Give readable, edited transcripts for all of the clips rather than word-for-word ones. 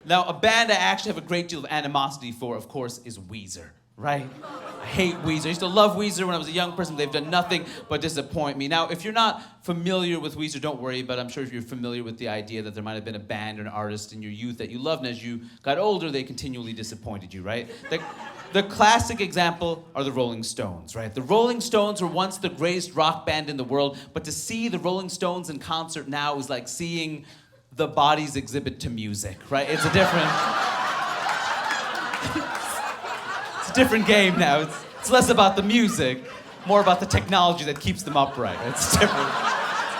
Now, a band I actually have a great deal of animosity for, of course, is Weezer, right? I hate Weezer. I used to love Weezer when I was a young person. They've done nothing but disappoint me. Now, if you're not familiar with Weezer, don't worry, but I'm sure if you're familiar with the idea that there might have been a band or an artist in your youth that you loved, and as you got older, they continually disappointed you, right? The classic example are the Rolling Stones, right? The Rolling Stones were once the greatest rock band in the world, but to see the Rolling Stones in concert now is like seeing the Bodies exhibit to music, right? It's a different... it's a different game now. It's less about the music, more about the technology that keeps them upright. It's a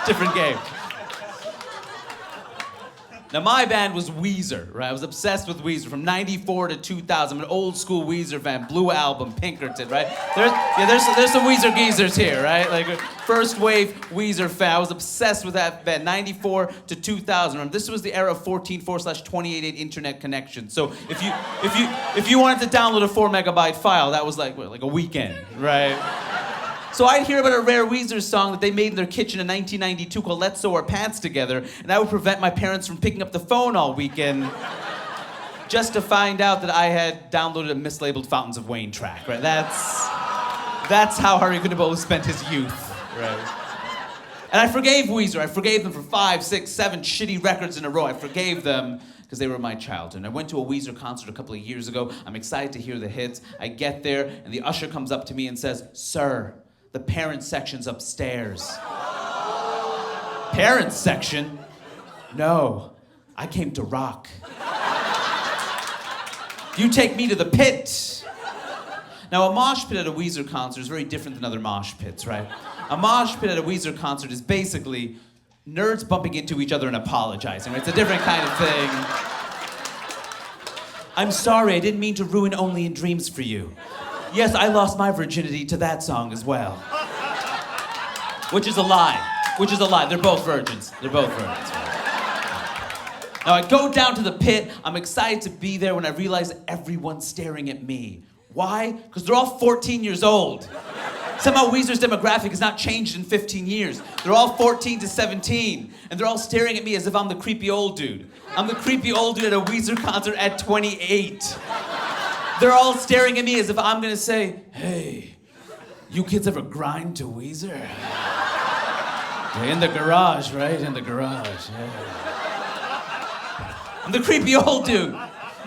different game. Now, my band was Weezer, right? I was obsessed with Weezer from 94 to 2000. I'm an old school Weezer fan, Blue Album, Pinkerton, right? There's some Weezer geezers here, right? Like first wave Weezer fan. I was obsessed with that band, 94 to 2000. Remember, this was the era of 14.4/28.8 internet connection. So if you wanted to download a 4 megabyte file, that was like a weekend, right? So I'd hear about a rare Weezer song that they made in their kitchen in 1992 called Let's Sew Our Pants Together, and I would prevent my parents from picking up the phone all weekend just to find out that I had downloaded a mislabeled Fountains of Wayne track, right? That's how Harry Kondabolu spent his youth, right? And I forgave Weezer. I forgave them for 5, 6, 7 shitty records in a row. I forgave them because they were my childhood. I went to a Weezer concert a couple of years ago. I'm excited to hear the hits. I get there, and the usher comes up to me and says, "Sir, the parents section's upstairs." Parents section? No, I came to rock. You take me to the pit. Now, a mosh pit at a Weezer concert is very different than other mosh pits, right? A mosh pit at a Weezer concert is basically nerds bumping into each other and apologizing, right? It's a different kind of thing. "I'm sorry, I didn't mean to ruin Only in Dreams for you. Yes, I lost my virginity to that song as well." Which is a lie. They're both virgins. Now, I go down to the pit. I'm excited to be there when I realize everyone's staring at me. Why? Because they're all 14 years old. Somehow Weezer's demographic has not changed in 15 years. They're all 14 to 17, and they're all staring at me as if I'm the creepy old dude. I'm the creepy old dude at a Weezer concert at 28. They're all staring at me as if I'm gonna say, "Hey, you kids ever grind to Weezer?" In the garage, right? In the garage, yeah. I'm the creepy old dude.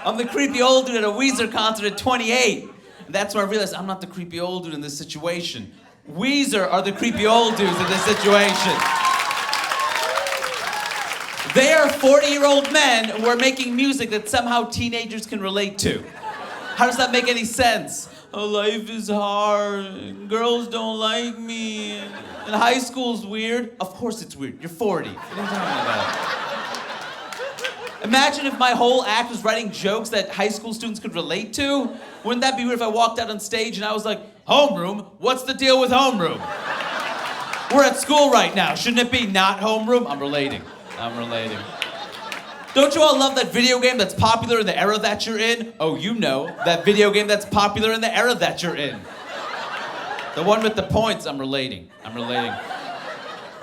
I'm the creepy old dude at a Weezer concert at 28. And that's when I realized I'm not the creepy old dude in this situation. Weezer are the creepy old dudes in this situation. They are 40-year-old men who are making music that somehow teenagers can relate to. How does that make any sense? "Oh, life is hard, and girls don't like me, and high school's weird." Of course it's weird. You're 40. What are you talking about? Imagine if my whole act was writing jokes that high school students could relate to. Wouldn't that be weird if I walked out on stage and I was like, "Homeroom? What's the deal with homeroom? We're at school right now. Shouldn't it be not homeroom?" I'm relating. Don't you all love that video game that's popular in the era that you're in? Oh, you know, that video game that's popular in the era that you're in. The one with the points. I'm relating.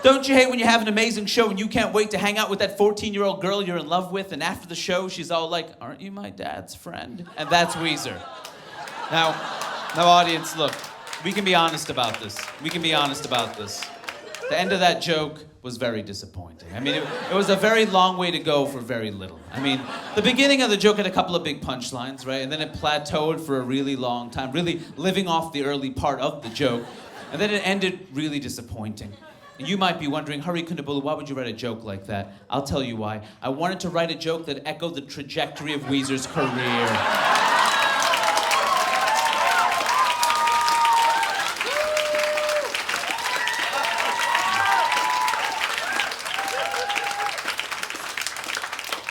Don't you hate when you have an amazing show and you can't wait to hang out with that 14-year-old girl you're in love with, and after the show, she's all like, "Aren't you my dad's friend?" And that's Weezer. Now, audience, look, we can be honest about this. The end of that joke was very disappointing. I mean, it was a very long way to go for very little. I mean, the beginning of the joke had a couple of big punchlines, right? And then it plateaued for a really long time, really living off the early part of the joke. And then it ended really disappointing. And you might be wondering, Hari Kondabolu, why would you write a joke like that? I'll tell you why. I wanted to write a joke that echoed the trajectory of Weezer's career.